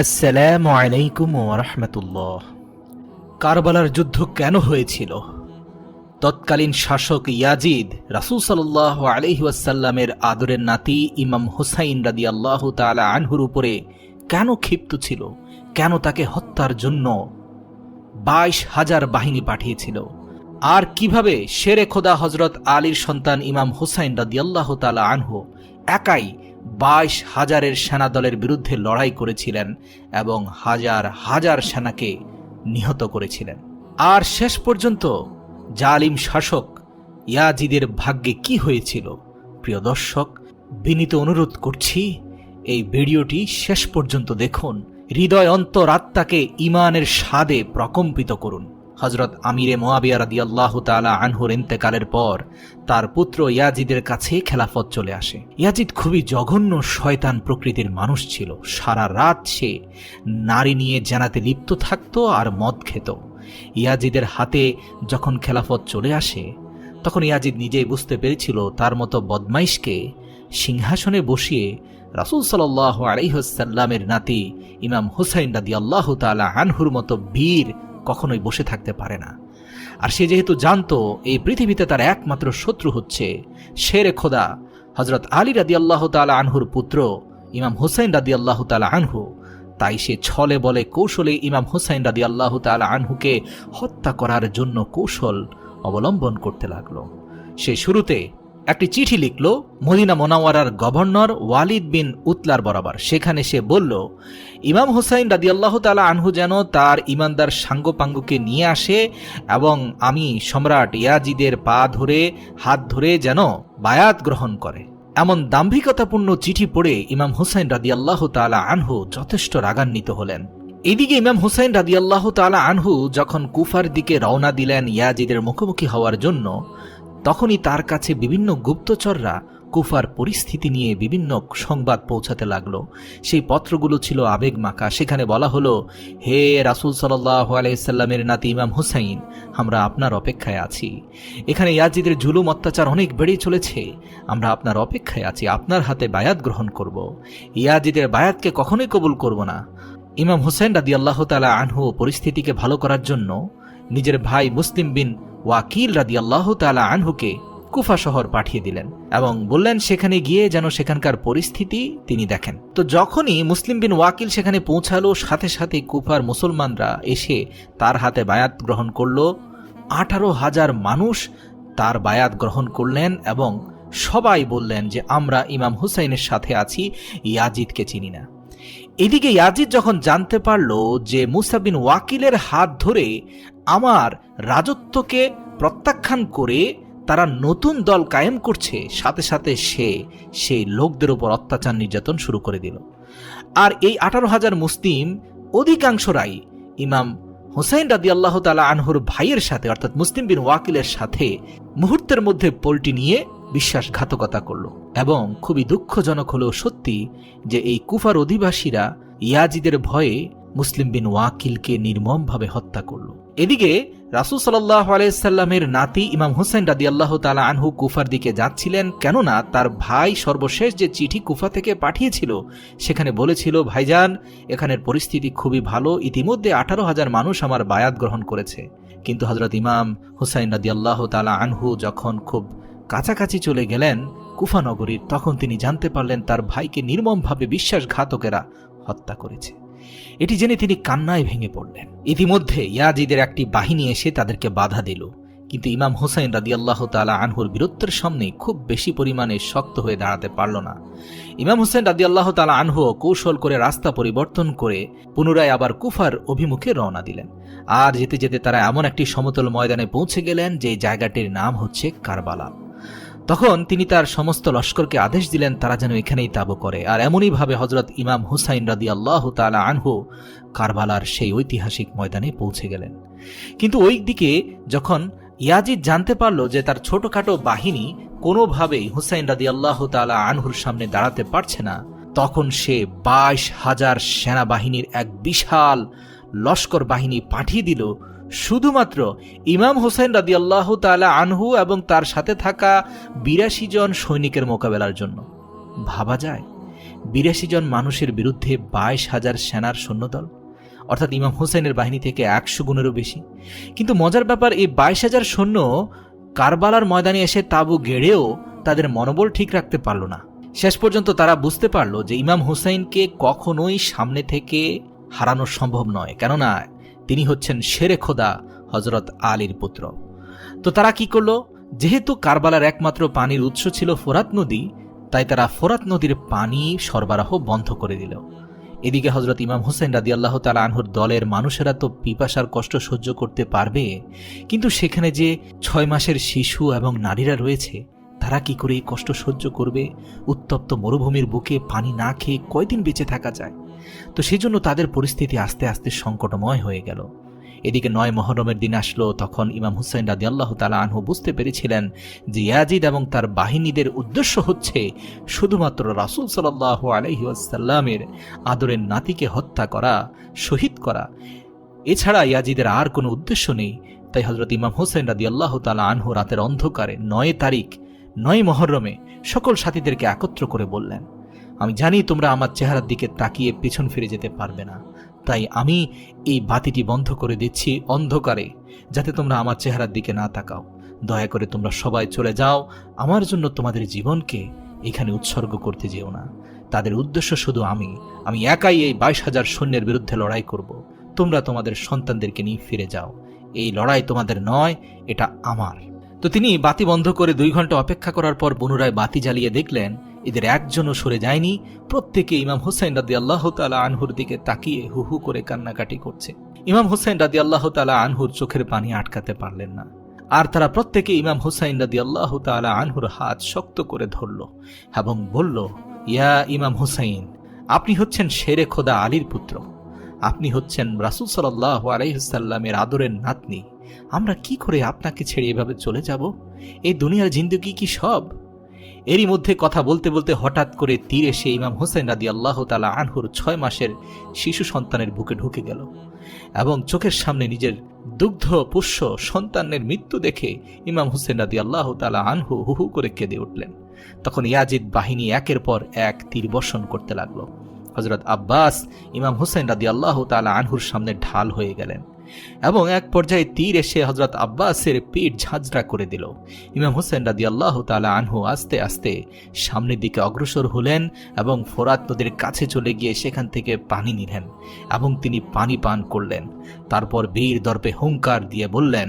আসসালামু আলাইকুম ওয়া রাহমাতুল্লাহ। কারবালার যুদ্ধ কেন হয়েছিল? তৎকালীন শাসক ইয়াজিদ রাসূল সাল্লাল্লাহু আলাইহি ওয়াসাল্লামের আদরের নাতি ইমাম হুসাইন রাদিয়াল্লাহু তাআলা আনহুর উপরে কেন ক্ষিপ্ত ছিল? কেন তাকে হত্যার জন্য 22,000 বাহিনী পাঠিয়েছিল? আর কিভাবে শেরে খোদা হযরত আলীর সন্তান ইমাম হুসাইন রাদিয়াল্লাহু তাআলা আনহু একাই 22,000 সেনাদলের বিরুদ্ধে লড়াই করেছিলেন এবং হাজার হাজার সেনাকে নিহত করেছিলেন? আর শেষ পর্যন্ত জালিম শাসক ইয়াজিদের ভাগ্যে কি হয়েছিল? প্রিয় দর্শক, বিনীত অনুরোধ করছি এই ভিডিওটি শেষ পর্যন্ত দেখুন। হৃদয় অন্তরাত্মাকে ঈমানের স্বাদে প্রকম্পিত করুন। হযরত আমিরে মুয়াবিয়া রাদিয়াল্লাহু তাআলা আনহুর ইন্তেকালের পর তার পুত্র ইয়াজিদের কাছে খেলাফত চলে আসে। ইয়াজিদ খুবই জঘন্য শয়তান প্রকৃতির মানুষ ছিল। সারা রাত সে নারী নিয়ে জানাতে লিপ্ত থাকত আর মদ খেত। ইয়াজিদের হাতে যখন খেলাফত চলে আসে তখন ইয়াজিদ নিজেই বুঝতে পেরেছিল তার মতো বদমাইশকে সিংহাসনে বসিয়ে রাসূল সাল্লাল্লাহু আলাইহি ওয়াসাল্লামের নাতি ইমাম হুসাইন রাদিয়াল্লাহু তাআলা আনহুর মতো বীর কখনোই বসে থাকতে পারে না। আর সে যেহেতু জানতো এই পৃথিবীতে তার একমাত্র শত্রু হচ্ছে শেরে খোদা হযরত আলী রাদিয়াল্লাহু তাআলা আনহুর পুত্র ইমাম হুসাইন রাদিয়াল্লাহু তাআলা আনহু, তাই সে ছলে বলে কৌশলে ইমাম হুসাইন রাদিয়াল্লাহু তাআলা আনহুকে হত্যা করার জন্য কৌশল অবলম্বন করতে লাগলো। সে শুরুতে একটি চিঠি লিখল মদিনা মুনাওয়ারার গভর্নর ওয়ালিদ বিন উতলার বরাবর। সেখানে সে বলল, ইমাম হুসাইন রাদিয়াল্লাহু তাআলা আনহু যেন তার ইমানদার সাঙ্গপাঙ্গকে নিয়ে আসে এবং আমি সম্রাট ইয়াজিদের পা ধরে হাত ধরে যেন বায়াত গ্রহণ করে। এমন দাম্ভিকতাপূর্ণ চিঠি পড়ে ইমাম হুসাইন রাদিয়াল্লাহু তাআলা আনহু যথেষ্ট রাগান্বিত হলেন। এদিকে ইমাম হুসাইন রাদিয়াল্লাহু তাআলা আনহু যখন কুফার দিকে রওনা দিলেন ইয়াজিদের মুখোমুখি হওয়ার জন্য, তখনই তার কাছে বিভিন্ন গুপ্তচররা কুফার পরিস্থিতি নিয়ে বিভিন্ন সংবাদ পৌঁছাতে লাগলো। সেই পত্রগুলো ছিল আবেগ মাখা। সেখানে বলা হলো, হে রাসূল সাল্লাল্লাহু আলাইহি সাল্লামের নাতি ইমাম হুসাইন, আমরা আপনার অপেক্ষায় আছি। এখানে ইয়াজিদের জুলুম অত্যাচার অনেক বেড়ে চলেছে। আমরা আপনার অপেক্ষায় আছি, আপনার হাতে বায়াত গ্রহণ করব। ইয়াজিদের বায়াতকে কখনোই কবুল করব না। ইমাম হুসাইন রাদিয়াল্লাহু তাআলা আনহু পরিস্থিতিকে ভালো করার জন্য নিজের ভাই মুসলিম বিন ওয়াকিল রাদিয়াল্লাহু তাআলা আনহুকে কুফা শহর পাঠিয়ে দিলেন এবং বললেন সেখানে গিয়ে যেন সেখানকার পরিস্থিতি তিনি দেখেন। তো যখনই মুসলিম বিন ওয়াকিল সেখানে পৌঁছালো, সাথে সাথে কুফার মুসলমানরা এসে তার হাতে বায়াত গ্রহণ করল। 18,000 মানুষ তার বায়াত গ্রহণ করলেন এবং সবাই বললেন যে আমরা ইমাম হুসাইনের সাথে আছি, ইয়াজিদকে চিনি না। এদিকে ইয়াজিদ যখন জানতে পারল যে মুসা বিন ওয়াকিলের হাত ধরে আমার রাজত্বকে প্রত্যাখ্যান করে তারা নতুন দল কায়েম করছে, সাথে সাথে সে সেই লোকদের উপর অত্যাচার নির্যাতন শুরু করে দিল। আর এই 18,000 মুসলিম অধিকাংশরাই ইমাম হুসাইন রাদিয়াল্লাহু তাআলা আনহুর ভাইয়ের সাথে অর্থাৎ মুসলিম বিন ওয়াকিলের সাথে মুহূর্তের মধ্যে পল্টি নিয়ে বিশ্বাসঘাতকতা করল। এবং খুবই দুঃখজনক হলেও সত্যি যে এই কুফার অধিবাসীরা ইয়াজিদের ভয়ে মুসলিম বিন ওয়াকিলকে নির্মমভাবে হত্যা করল। এদিকে রাসূল সাল্লাল্লাহু আলাইহি সাল্লামের নাতি ইমাম হুসাইন রাদিয়াল্লাহু তাআলা আনহু কুফার দিকে যাচ্ছিলেন, কেননা তার ভাই সর্বশেষ যে চিঠি কুফা থেকে পাঠিয়েছিল সেখানে বলেছিল, ভাইজান এখানের পরিস্থিতি খুবই ভালো, ইতিমধ্যে 18,000 মানুষ আমার বায়াত গ্রহণ করেছে। কিন্তু হযরত ইমাম হুসাইন রাদিয়াল্লাহু তাআলা আনহু যখন খুব কাছাকাছি চলে গেলেন কুফা নগরীর, তখন তিনি জানতে পারলেন তার ভাইকে নির্মমভাবে বিশ্বাসঘাতকেরা হত্যা করেছে। এটি জেনে তিনি কান্নায় ভেঙে পড়লেন। ইতিমধ্যে ইয়াজিদের একটি বাহিনী এসে তাদেরকে বাধা দিল, কিন্তু ইমাম হুসাইন রাদিয়াল্লাহু তাআলা আনহুর বীরত্বের সামনে খুব বেশি পরিমাণে শক্ত হয়ে দাঁড়াতে পারল না। ইমাম হুসাইন রাদিয়াল্লাহু তাআলা আনহু কৌশল করে রাস্তা পরিবর্তন করে পুনরায় আবার কুফার অভিমুখে রওনা দিলেন। আর যেতে যেতে তারা এমন একটি সমতল ময়দানে পৌঁছে গেলেন যে জায়গাটির নাম হচ্ছে কারবালা। তখন তিনি তার সমস্ত লস্করকে আদেশ দিলেন তারা যেন এখানেই তাবু করে। আর এমনই ভাবে হযরত ইমাম হুসাইন রাদিয়াল্লাহু তাআলা আনহু কারবালার সেই ঐতিহাসিক ময়দানে পৌঁছে গেলেন। কিন্তু ওই দিকে যখন ইয়াজিদ জানতে পারল যে তার ছোটখাটো বাহিনী কোনোভাবেই হুসাইন রাদিয়াল্লাহু তাআলা আনহুর সামনে দাঁড়াতে পারছে না, তখন সে 22,000 সেনাবাহিনীর এক বিশাল লস্কর বাহিনী পাঠিয়ে দিল শুধুমাত্র ইমাম হুসাইন রাদিয়াল্লাহু তাআলা আনহু এবং তার সাথে থাকা 82 জন সৈনিকের মোকাবেলার জন্য। ভাবা যায় ৮২ জন মানুষের বিরুদ্ধে ২২,০০০ সেনার সৈন্যদল, অর্থাৎ ইমাম হুসাইনের বাহিনী থেকে ১০০ গুণেরও বেশি। কিন্তু মজার ব্যাপার, এই ২২,০০০ সৈন্য কারবালার ময়দানে এসে তাঁবু গেড়েও তাদের মনোবল ঠিক রাখতে পারল না। শেষ পর্যন্ত তারা বুঝতে পারল যে ইমাম হুসাইনকে কখনোই সামনে থেকে হারানো সম্ভব নয়, কেননা তিনি হচ্ছেন শেরে খোদা হজরত আলীর পুত্র। তো তারা কি করলো, যেহেতু কারবালার একমাত্র পানির উৎস ছিল ফোরাত নদী, তাই তারা ফোরাত নদীর পানি সরবরাহ বন্ধ করে দিল। এদিকে হজরত ইমাম হুসাইন রাদিয়াল্লাহু তাআলা আনহুর দলের মানুষেরা তো পিপাসার কষ্ট সহ্য করতে পারবে, কিন্তু সেখানে যে ৬ মাসের শিশু এবং নারীরা রয়েছে, তারা কি করে এই কষ্ট সহ্য করবে? উত্তপ্ত মরুভূমির বুকে পানি না খেয়ে কয়দিন বেঁচে থাকা যায়? তো সেই জন্য তাদের পরিস্থিতি আস্তে আস্তে সংকটময় হয়ে গেল। এদিকে ৯ মুহররমের দিন আসলো, তখন ইমাম হুসাইন রাদিয়াল্লাহু তাআলা আনহু বুঝতে পেরেছিলেন যে ইয়াজিদ এবং তার বাহিনীদের উদ্দেশ্য হচ্ছে শুধুমাত্র রাসূল সাল্লাল্লাহু আলাইহি ওয়াসাল্লামের আদরের নাতিকে হত্যা করা, শহীদ করা, এছাড়া ইয়াজিদের আর কোনো উদ্দেশ্য নেই। তাই হযরত ইমাম হুসাইন রাদিয়াল্লাহু তাআলা আনহু রাতের অন্ধকারে ৯ তারিখ ৯ মুহররমে সকল সাথীদেরকে একত্র করে বললেন, আমি জানি তোমরা আমার চেহারার দিকে তাকিয়ে পিছন ফিরে যেতে পারবে না, তাই আমি এই বাতিটি বন্ধ করে দিচ্ছি অন্ধকারে, যাতে তোমরা আমার চেহারার দিকে না তাকাও। দয়া করে তোমরা সবাই চলে যাও, আমার জন্য তোমাদের জীবনকে এখানে উৎসর্গ করতে যেও না। তাদের উদ্দেশ্য শুধু আমি একাই এই ২২,০০০ সৈন্যের বিরুদ্ধে লড়াই করব। তোমরা তোমাদের সন্তানদেরকে নিয়ে ফিরে যাও, এই লড়াই তোমাদের নয়, এটা আমার। তো তিনি বাতি বন্ধ করে ২ ঘন্টা অপেক্ষা করার পর পুনরায় বাতি জ্বালিয়ে দেখলেন এদের একজনও সরে যায়নি। প্রত্যেকে ইমাম হুসাইন রাদিয়াল্লাহু তাআলা আনহুর দিকে তাকিয়ে হু হু করে কান্নাকাটি করছে। ইমাম হুসাইন রাদিয়াল্লাহু তাআলা আনহুর চোখের পানি আটকাতে পারলেন না, আর তারা প্রত্যেকে ইমাম হুসাইন রাদিয়াল্লাহু তাআলা আনহুর হাত শক্ত করে ধরল এবং বলল, ইয়া ইমাম হুসাইন, আপনি হচ্ছেন শেরে খোদা আলীর পুত্র, আপনি হচ্ছেন রাসূল সাল্লাল্লাহু আলাইহি ওয়াসাল্লামের আদরের নাতনি। আমরা কি করে আপনাকে ছেড়ে এভাবে চলে যাব? এই দুনিয়ার জিন্দেগি কি সব? এরই মধ্যে কথা বলতে বলতে হঠাৎ করে তীর এসে ইমাম হুসাইন রাদিয়াল্লাহু তাআলা আনহুর ৬ মাসের শিশু সন্তানের বুকে ঢুকে গেল এবং চোখের সামনে নিজের দুগ্ধ পুষ্য সন্তানের মৃত্যু দেখে ইমাম হুসাইন রাদিয়াল্লাহু তাআলা আনহু হু হু করে কেঁদে উঠলেন। তখন ইয়াজিদ বাহিনী একের পর এক তীর বর্ষণ করতে লাগলো। হযরত আব্বাস ইমাম হুসাইন রাদিয়াল্লাহু তাআলা আনহুর সামনে ঢাল হয়ে গেলেন এবং এক পর্যায়ে তীর এসে হযরত আব্বাসের পিঠ ঝাঁঝরা করে দিল। ইমাম হুসাইন রাদিয়াল্লাহু তাআলা আনহু আস্তে আস্তে সামনের দিকে অগ্রসর হলেন এবং ফোরাত নদীর কাছে চলে গিয়ে সেখান থেকে পানি নিলেন এবং তিনি পানি পান করলেন। তারপর বীর দর্পে হুঙ্কার দিয়ে বললেন,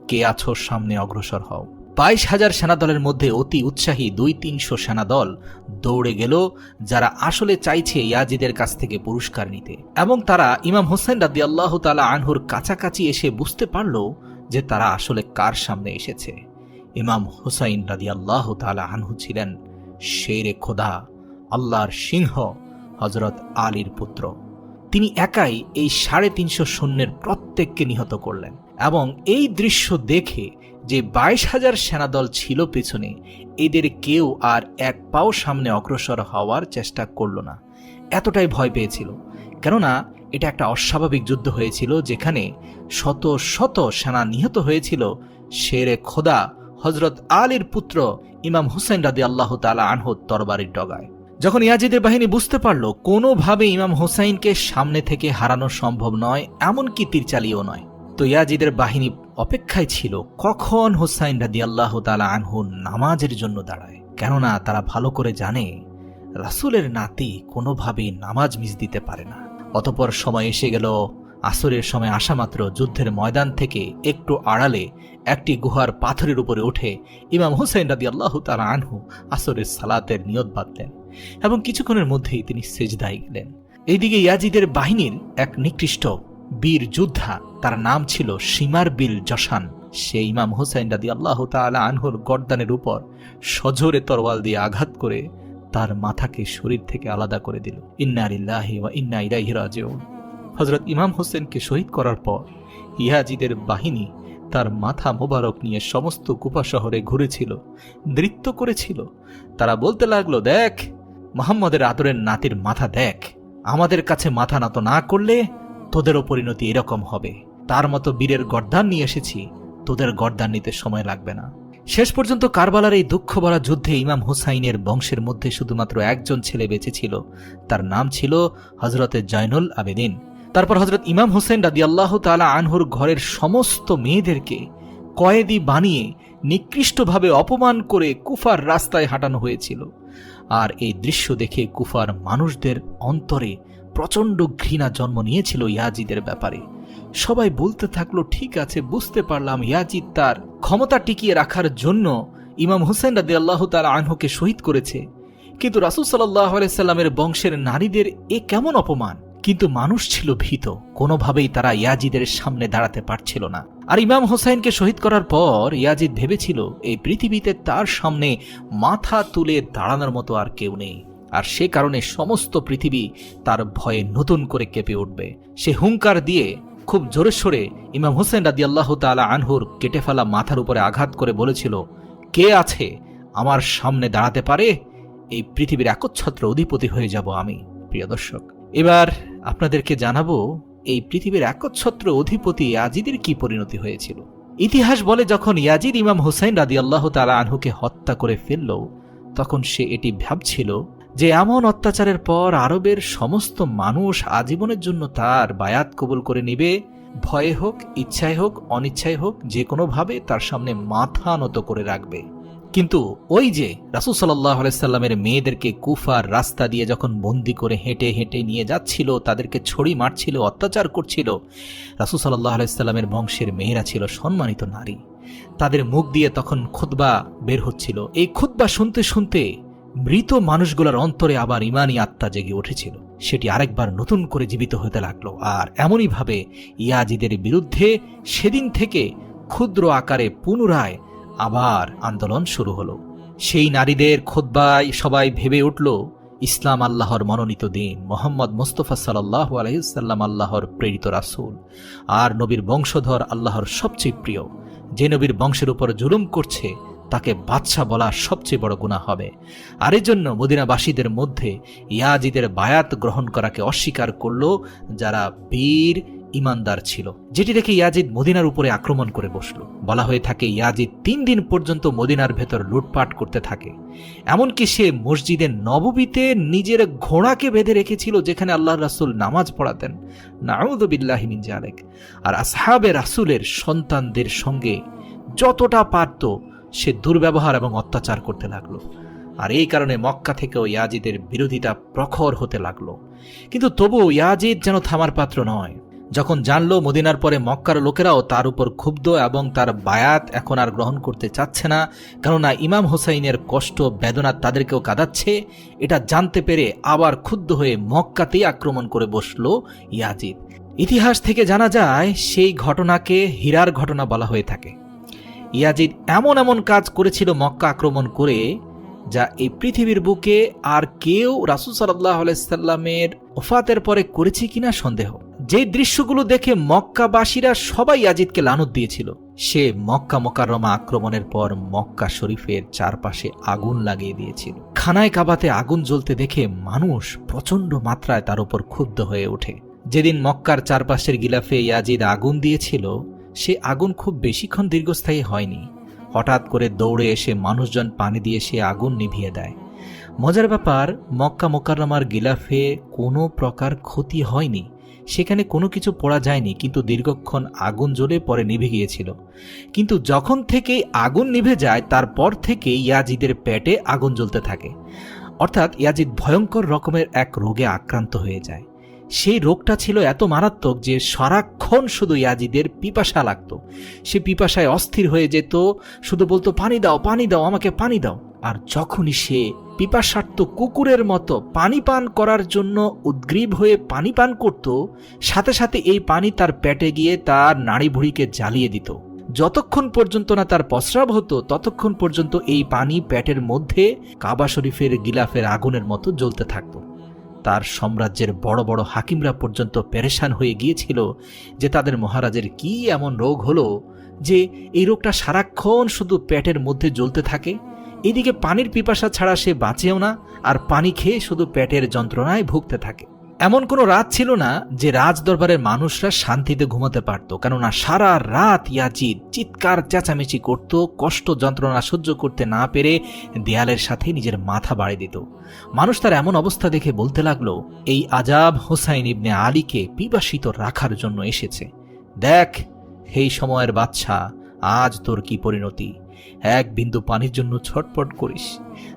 কে আছো সামনে অগ্রসর হও। ২২,০০০ সেনাদলের মধ্যে অতি উৎসাহী ২-৩০০ সেনাদল দৌড়ে গেল, যারা আসলে চাইছে ইয়াজিদের কাছ থেকে পুরস্কার নিতে। এবং তারা ইমাম হুসাইন রাদিয়াল্লাহু তাআলা আনহুর কাছাকাছি এসে বুঝতে পারল যে তারা আসলে কার সামনে এসেছে। ইমাম হুসাইন রাদিয়াল্লাহু তাআলা আনহু ছিলেন শেরে খোদা, আল্লাহর সিংহ হযরত আলীর পুত্র। তিনি একাই এই ৩৫০ সৈন্যের প্রত্যেককে নিহত করলেন এবং এই দৃশ্য দেখে যে ২২,০০০ সেনাদল ছিল পেছনে, এদের কেউ আর এক পাও সামনে অগ্রসর হওয়ার চেষ্টা করল না। এতটাই ভয় পেয়েছিল, কেননা এটা একটা অস্বাভাবিক যুদ্ধ হয়েছিল যেখানে শত শত সেনা নিহত হয়েছিল শেরে খোদা হযরত আলীর পুত্র ইমাম হুসাইন রাদিয়াল্লাহু তাআলা আনহুর তরবারির ডগায়। যখন ইয়াজিদের বাহিনী বুঝতে পারল কোনোভাবে ইমাম হুসাইনকে সামনে থেকে হারানো সম্ভব নয়, এমনকি তীর চালিয়েও নয়, তো ইয়াজিদের বাহিনী অপেক্ষায় ছিল কখন হুসাইন রাদিয়াল্লাহু তাআলা আনহু নামাজের জন্য দাঁড়ায়, কেননা তারা ভালো করে জানে রাসূলের নাতি কোনোভাবেই নামাজ মিস দিতে পারে না। অতঃপর সময় এসে গেল। আসরের সময় আসা মাত্র যুদ্ধের ময়দান থেকে একটু আড়ালে একটি গুহার পাথরের উপরে উঠে ইমাম হুসাইন রাদিয়াল্লাহু তাআলা আনহু আসরের সালাতের নিয়ত বাঁধলেন এবং কিছুক্ষণের মধ্যেই তিনি সিজদায় গেলেন। এইদিকে ইয়াজিদের বাহিনীর এক নিকৃষ্ট বীর যোদ্ধা, তার নাম ছিল শিমার বিল জসান, সে ইমাম হুসাইন রাদিয়াল্লাহু তাআলা আনহুর গর্দানের উপর সজোরে তরোয়াল দিয়ে আঘাত করে তার মাথাকে শরীর থেকে আলাদা করে দিল। ইন্না লিল্লাহি ওয়া ইন্না ইলাইহি রাজিউন। হযরত ইমাম হোসেনকে শহীদ করার পর ইয়াজিদের বাহিনী তার মাথা মোবারক নিয়ে সমস্ত কুফা শহরে ঘুরেছিল, নৃত্য করেছিল। তারা বলতে লাগলো, দেখ মুহাম্মদের আদরের নাতির মাথা দেখ, আমাদের কাছে মাথা নত না করলে তোদেরও পরিণতি এরকম হবে। তার মতো বীরের গর্দান নিয়ে এসেছি, তোদের গর্দান নিতে সময় লাগবে না। শেষ পর্যন্ত কারবালার এই দুঃখ ভরা যুদ্ধে ইমাম হুসাইনের বংশের মধ্যে শুধুমাত্র একজন ছেলে বেঁচে ছিল। তার নাম ছিল হযরতে জয়নুল আবেদিন। তারপর হযরত ইমাম হুসেন রাদিয়াল্লাহু তাআলা আনহুর ঘরের সমস্ত মেয়েদেরকে কয়েদি বানিয়ে নিকৃষ্টভাবে অপমান করে কুফার রাস্তায় হাঁটানো হয়েছিল। আর এই দৃশ্য দেখে কুফার মানুষদের অন্তরে প্রচণ্ড ঘৃণা জন্ম নিয়েছিল ইয়াজিদের ব্যাপারে। সবাই বলতে থাকলো, ঠিক আছে, বুঝতে পারলাম ইয়াজিদ তার ক্ষমতা টিকিয়ে রাখার জন্য ইমাম হুসেন রাদিয়াল্লাহু তাআলা আনহুকে শহীদ করেছে, কিন্তু রাসূল সাল্লাল্লাহু আলাইহি সাল্লামের বংশের নারীদের এ কেমন অপমান। কিন্তু মানুষ ছিল ভীত, কোনোভাবেই তারা ইয়াজিদের সামনে দাঁড়াতে পারছিল না। আর ইমাম হুসাইনকে শহীদ করার পর ইয়াজিদ ভেবেছিল এই পৃথিবীতে তার সামনে মাথা তুলে দাঁড়ানোর মতো আর কেউ নেই, আর সে কারণে সমস্ত পৃথিবী তার ভয়ে নতুন করে কেঁপে উঠবে। সে হুঙ্কার দিয়ে খুব জোরে সোরে ইমাম হুসেন রাদিয়াল্লাহু তাআলা আনহুর কেটে ফেলা মাথার উপরে আঘাত করে বলেছিল, কে আছে আমার সামনে দাঁড়াতে পারে? এই পৃথিবীর একচ্ছত্র অধিপতি হয়ে যাব আমি। প্রিয় দর্শক, এবার আপনাদেরকে জানাবো এই পৃথিবীর একচ্ছত্র অধিপতি ইয়াজিদের কি পরিণতি হয়েছিল। ইতিহাস বলে, যখন ইয়াজিদ ইমাম হুসাইন রাদিয়াল্লাহু তাআলা আনহুকে হত্যা করে ফেলল, তখন সে এটি ভাবছিল যে এমন অত্যাচারের পর আরবের সমস্ত মানুষ আজীবনের জন্য তার বায়াত কবুল করে নিবে, ভয়ে হোক, ইচ্ছায় হোক, অনিচ্ছায় হোক, যে কোনোভাবে তার সামনে মাথা নত করে রাখবে। কিন্তু ওই যে রাসূল সাল্লাল্লাহু আলাইহি সাল্লামের মেয়েদেরকে কুফার রাস্তা দিয়ে যখন বন্দি করে হেঁটে হেঁটে নিয়ে যাচ্ছিল, তাদেরকে ছড়ি মারছিল, অত্যাচার করছিল, রাসূল সাল্লাল্লাহু আলাইহি সাল্লামের বংশের মেয়েরা ছিল সম্মানিত নারী। তাদের মুখ দিয়ে তখন খুতবা বের হচ্ছিল। এই খুতবা শুনতে শুনতে মৃত মানুষগুলোর অন্তরে আবার ইমানি আত্মা জেগে উঠেছিল, সেটি আরেকবার নতুন করে জীবিত হতে লাগলো। আর এমনই ভাবে ইয়াজিদের বিরুদ্ধে সেদিন থেকে ক্ষুদ্র আকারে পুনরায় আবার আন্দোলন শুরু হলো। সেই নারীদের খুতবায় সবাই ভেবে উঠল, ইসলাম আল্লাহর মনোনীত দিন, মুহাম্মদ মুস্তাফা সাল্লাল্লাহু আলাইহি সাল্লাম আল্লাহর প্রেরিত রাসূল, আর নবীর বংশধর আল্লাহর সবচেয়ে প্রিয়। যে নবীর বংশের উপর জুলুম করছে তাকে বাদশাহ বলা সবচেয়ে বড় গুনাহ হবে। আর এজন্য মদিনাবাসীদের মধ্যে ইয়াজিদের বায়াত গ্রহণ করাকে অস্বীকার করল যারা বীর ইমানদার ছিল, যেটি দেখে ইয়াজিদ মদিনার উপরে আক্রমণ করে বসল। বলা হয়ে থাকে ইয়াজিদ 3 দিন পর্যন্ত মদিনার ভেতর লুটপাট করতে থাকে। এমনকি সে মসজিদে নববীতে নিজের ঘোড়াকে বেঁধে রেখেছিল, যেখানে আল্লাহর রাসূল নামাজ পড়াতেন। নাউযু বিল্লাহি মিন যালিক। আর আসহাবে রাসূলের সন্তানদের সঙ্গে যতটা পারত সে দুর্ব্যবহার এবং অত্যাচার করতে লাগলো। আর এই কারণে মক্কা থেকেও ইয়াজিদের বিরোধিতা প্রখর হতে লাগলো। কিন্তু তবুও ইয়াজিদ যেন থামার পাত্র নয়। যখন জানলো মদিনার পরে মক্কার লোকেরাও তার উপর ক্ষুব্ধ এবং তার বায়াত এখন আর গ্রহণ করতে চাচ্ছে না, কেননা ইমাম হুসাইনের কষ্ট বেদনা তাদেরকেও কাঁদাচ্ছে, এটা জানতে পেরে আবার ক্ষুব্ধ হয়ে মক্কাতেই আক্রমণ করে বসলো ইয়াজিদ। ইতিহাস থেকে জানা যায় সেই ঘটনাকে হীরার ঘটনা বলা হয়ে থাকে। ইয়াজিদ এমন এমন কাজ করেছিল মক্কা আক্রমণ করে, যা এই পৃথিবীর বুকে আর কেউ রাসূল সাল্লাল্লাহু আলাইহি সাল্লামের ওফাতের পরে করেছে কিনা সন্দেহ। যে দৃশ্যগুলো দেখে মক্কাবাসীরা সবাই ইয়াজিদকে লানত দিয়েছিল। সে মক্কা মুকাররমা আক্রমণের পর মক্কা শরীফের চারপাশে আগুন লাগিয়ে দিয়েছিল। খানায় কাবাতে আগুন জ্বলতে দেখে মানুষ প্রচন্ড মাত্রায় তার উপর ক্ষুব্ধ হয়ে ওঠে। যেদিন মক্কার চারপাশের গিলাফে ইয়াজিদ আগুন দিয়েছিল, সে আগুন খুব বেশিক্ষণ দীর্ঘস্থায়ী হয়নি। হঠাৎ করে দৌড়ে এসে মানুষজন পানি দিয়ে সে আগুন নিভিয়ে দেয়। মজার ব্যাপার, মক্কা মুকাররমার গিলাফে কোনো প্রকার ক্ষতি হয়নি, সেখানে কোনো কিছু পড়া যায়নি, কিন্তু দীর্ঘক্ষণ আগুন জ্বলে পরে নিভে গিয়েছিল। কিন্তু যখন থেকে আগুন নিভে যায় তারপর থেকে ইয়াজিদের পেটে আগুন জ্বলতে থাকে। অর্থাৎ ইয়াজিদ ভয়ঙ্কর রকমের এক রোগে আক্রান্ত হয়ে যায়। সেই রোগটা ছিল এত মারাত্মক যে সারাক্ষণ শুধু ইয়াজিদের পিপাসা লাগতো। সে পিপাসায় অস্থির হয়ে যেত, শুধু বলতো, পানি দাও, পানি দাও, আমাকে পানি দাও। আর যখনই সে পিপাসার্ত কুকুরের মতো পানি পান করার জন্য উদ্গ্রীব হয়ে পানি পান করত, সাথে সাথে এই পানি তার পেটে গিয়ে তার নাড়ি ভুঁড়িকে জ্বালিয়ে দিত। যতক্ষণ পর্যন্ত না তার প্রস্রাব হতো ততক্ষণ পর্যন্ত এই পানি পেটের মধ্যে কাবা শরীফের গিলাফের আগুনের মতো জ্বলতে থাকত। তার সাম্রাজ্যের বড় বড় হাকিমরা পর্যন্ত পেরেশান হয়ে গিয়েছিল যে তাদের মহারাজের কি এমন রোগ হলো যে এই রোগটা সারাক্ষণ শুধু পেটের মধ্যে জ্বলতে থাকে। এদিকে পানির পিপাসা ছাড়া সে বাঁচেও না, আর পানি খেয়ে শুধু পেটের যন্ত্রণায় ভুগতে থাকে। এমন কোনো রাত ছিল না যে রাজ দরবারের মানুষরা শান্তিতে ঘুমাতে পারত, কেননা সারা রাত ইয়াজিদ চিৎকার চেঁচামেচি করত, কষ্ট যন্ত্রণা সহ্য করতে না পেরে দেয়ালের সাথে নিজের মাথা বাড়ি দিত। মানুষ তার এমন অবস্থা দেখে বলতে লাগলো, এই আজাব হুসাইন ইবনে আলীকে পিপাসিত রাখার জন্য এসেছে। দেখ এই সময়ের বাদশা, আজ তোর কি পরিণতি। এক বিন্দু পানির জন্য ছটপট করিস,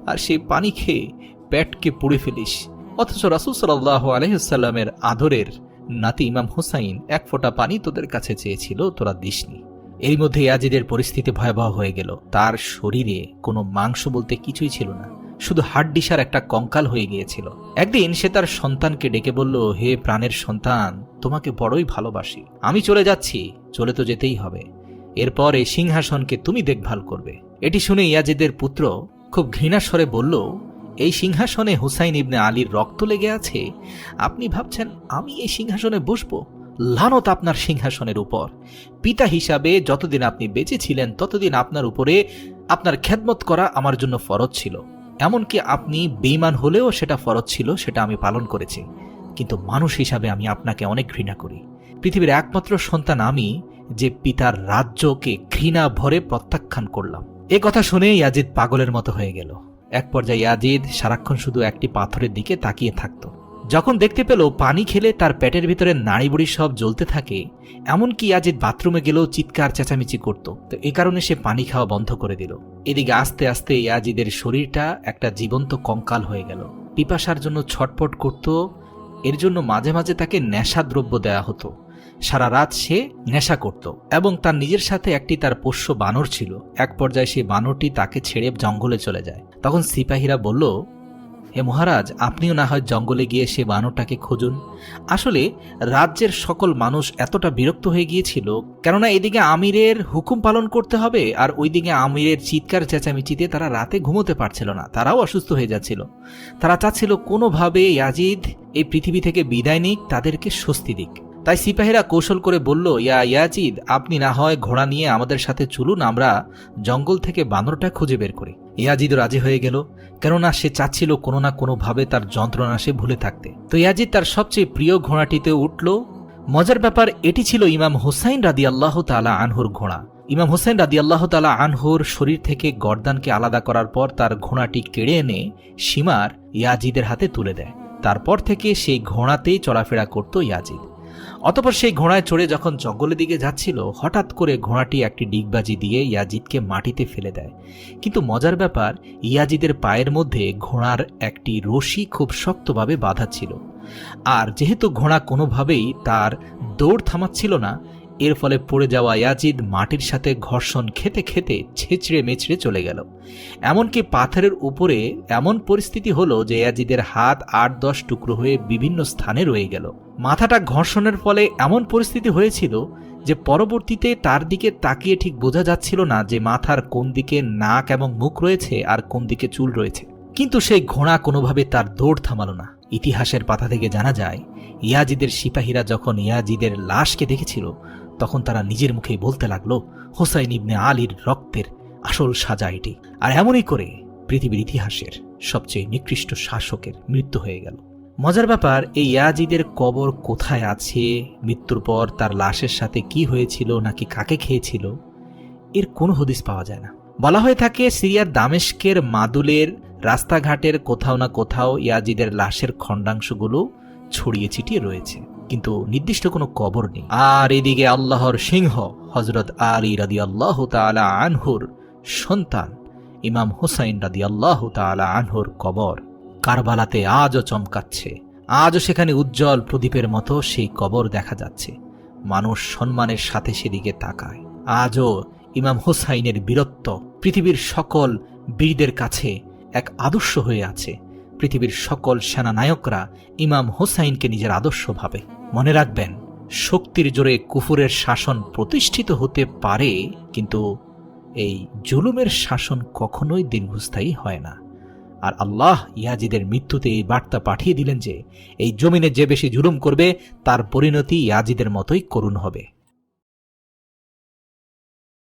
আর সেই পানি খেয়ে পেটকে পুড়ে ফেলিস, অথচ রাসূল সাল্লাল্লাহু আলাইহি ওয়াসাল্লামের আদরের নাতি ইমাম হুসাইন এক ফোঁটা পানি তোদের কাছে চেয়েছিল, তোরা দিসনি। এর মধ্যে ইয়াজিদের পরিস্থিতি ভয়াবহ হয়ে গেল। তার শরীরে কোনো মাংস বলতে কিছুই ছিল না, শুধু হাড্ডিসার একটা কঙ্কাল হয়ে গিয়েছিল। একদিন সে তার সন্তানকে ডেকে বলল, হে প্রাণের সন্তান, তোমাকে বড়ই ভালোবাসি, আমি চলে যাচ্ছি, চলে তো যেতেই হবে, এরপর এই সিংহাসনকে তুমি দেখভাল করবে। এটি শুনে ইয়াজিদের পুত্র খুব ঘৃণার স্বরে বলল, এই সিংহাসনে হুসাইন ইবনে আলীর রক্ত লেগে আছে, আপনি ভাবছেন আমি এই সিংহাসনে বসবো? লানত আপনার সিংহাসনের উপর। পিতা হিসাবে যতদিন আপনি বেঁচে ছিলেন ততদিন আপনার উপরে আপনার খেদমত করা আমার জন্য ফরজ ছিল, এমনকি আপনি বেঈমান হলেও সেটা ফরজ ছিল, সেটা আমি পালন করেছি। কিন্তু মানুষ হিসাবে আমি আপনাকে অনেক ঘৃণা করি। পৃথিবীর একমাত্র সন্তান আমি যে পিতার রাজ্যকে ঘৃণা ভরে প্রত্যাখ্যান করলাম। এ কথা শুনে ইয়াজিদ পাগলের মতো হয়ে গেল। এক পর্যায়ে ইয়াজিদ সারাক্ষণ শুধু একটি পাথরের দিকে তাকিয়ে থাকত। যখন দেখতে পেল পানি খেলে তার পেটের ভিতরে নাড়িবুড়ি সব জ্বলতে থাকে, এমনকি ইয়াজিদ বাথরুমে গেলেও চিৎকার চেঁচামেচি করত, তো এ কারণে সে পানি খাওয়া বন্ধ করে দিল। এদিকে আস্তে আস্তে ইয়াজিদের শরীরটা একটা জীবন্ত কঙ্কাল হয়ে গেল। পিপাসার জন্য ছটপট করত, এর জন্য মাঝে মাঝে তাকে নেশাদ্রব্য দেয়া হতো। সারা রাত সে নেশা করত এবং তার নিজের সাথে একটি তার পোষ্য বানর ছিল। এক পর্যায়ে সেই বানরটি তাকে ছেড়ে জঙ্গলে চলে যায়। তখন সিপাহীরা বলল, হে মহারাজ, আপনিও না হয় জঙ্গলে গিয়ে সে বানরটাকে খুঁজুন। আসলে রাজ্যের সকল মানুষ এতটা বিরক্ত হয়ে গিয়েছিল, কেননা এদিকে আমিরের হুকুম পালন করতে হবে আর ওইদিকে আমিরের চিৎকার চেঁচামেচিতে তারা রাতে ঘুমোতে পারছিল না, তারাও অসুস্থ হয়ে যাচ্ছিল। তারা চাচ্ছিল কোনোভাবে ইয়াজিদ এই পৃথিবী থেকে বিদায় নিক, তাদেরকে স্বস্তি দিক। তাই সিপাহীরা কৌশল করে বলল, ইয়াজিদ, আপনি না হয় ঘোড়া নিয়ে আমাদের সাথে চলুন, আমরা জঙ্গল থেকে বানরটা খুঁজে বের করি। ইয়াজিদ রাজি হয়ে গেল, কেননা সে চাচ্ছিল কোনো না কোনোভাবে তার যন্ত্রণা সে ভুলে থাকতে। তো ইয়াজিদ তার সবচেয়ে প্রিয় ঘোড়াটিতে উঠল। মজার ব্যাপার, এটি ছিল ইমাম হুসাইন রাদিয়াল্লাহু তাআলা আনহুর ঘোড়া। ইমাম হুসাইন রাদিয়াল্লাহু তাআলা আনহুর শরীর থেকে গর্দানকে আলাদা করার পর তার ঘোড়াটি কেড়ে এনে সীমার ইয়াজিদের হাতে তুলে দেয়। তারপর থেকে সেই ঘোড়াতেই চলাফেরা করত ইয়াজিদ। অতঃপর সেই ঘোড়ায় চড়ে যখন জঙ্গলের দিকে যাচ্ছিল, হঠাৎ করে ঘোড়াটি একটি ডিগবাজি দিয়ে ইয়াজিদকে মাটিতে ফেলে দেয়। কিন্তু মজার ব্যাপার, ইয়াজিদের পায়ের মধ্যে ঘোড়ার একটি রশি খুব শক্তভাবে বাঁধা ছিল, আর যেহেতু ঘোড়া কোনোভাবেই তার দৌড় থামাচ্ছিল না, এর ফলে পড়ে যাওয়া ইয়াজিদ মাটির সাথে ঘর্ষণ খেতে খেতে ছেঁচড়ে মেচড়ে চলে গেল। এমনকি পাথরের উপরে এমন পরিস্থিতি হলো যে ইয়াজিদের হাত ৮-১০ টুকরো হয়ে বিভিন্ন স্থানে রয়ে গেল। মাথাটা ঘর্ষণের ফলে এমন পরিস্থিতি হয়েছিল যে পরবর্তীতে তার দিকে তাকিয়ে ঠিক বোঝা যাচ্ছিল না যে মাথার কোন দিকে নাক এবং মুখ রয়েছে আর কোন দিকে চুল রয়েছে। কিন্তু সেই ঘোড়া কোনোভাবে তার দৌড় থামালো না। ইতিহাসের পাতা থেকে জানা যায়, ইয়াজিদের সিপাহীরা যখন ইয়াজিদের লাশকে দেখেছিল, তখন তারা নিজের মুখেই বলতে লাগলো, হুসাইন ইবনে আলীর রক্তের আসল সাজা এটি। আর এমনই করে পৃথিবীর ইতিহাসের সবচেয়ে নিকৃষ্ট শাসকের মৃত্যু হয়ে গেল। মজার ব্যাপার, এই ইয়াজিদের কবর কোথায় আছে, মৃত্যুর পর তার লাশের সাথে কি হয়েছিল নাকি কাকে খেয়েছিল, এর কোনো হদিস পাওয়া যায় না। বলা হয়ে থাকে সিরিয়ার দামেস্কের মাদুলের রাস্তাঘাটের কোথাও না কোথাও ইয়াজিদের লাশের খণ্ডাংশগুলো ছড়িয়ে ছিটিয়ে রয়েছে, কিন্তু নির্দিষ্ট কোনো কবর নেই। আর এদিকে আল্লাহর সিংহ হযরত আলী রাদিয়াল্লাহু তাআলা আনহুর সন্তান ইমাম হুসাইন রাদিয়াল্লাহু তাআলা আনহুর কবর কারবালাতে আজও চমকাচ্ছে। আজও সেখানে উজ্জ্বল প্রদীপের মতো সেই কবর দেখা যাচ্ছে। মানুষ সম্মানের সাথে সেদিকে তাকায়। আজও ইমাম হুসাইনের বীরত্ব পৃথিবীর সকল বীরদের কাছে এক আদর্শ হয়ে আছে। পৃথিবীর সকল সেনানায়করা ইমাম হুসাইনকে নিজের আদর্শ ভাবে। মনে রাখবেন, শক্তির জোরে কুফুরের শাসন প্রতিষ্ঠিত হতে পারে, কিন্তু এই জুলুমের শাসন কখনোই দীর্ঘস্থায়ী হয় না। আর আল্লাহ ইয়াজিদের মৃত্যুতে এই বার্তা পাঠিয়ে দিলেন যে এই জমিনে যে বেশি জুলুম করবে তার পরিণতি ইয়াজিদের মতোই করুণ হবে।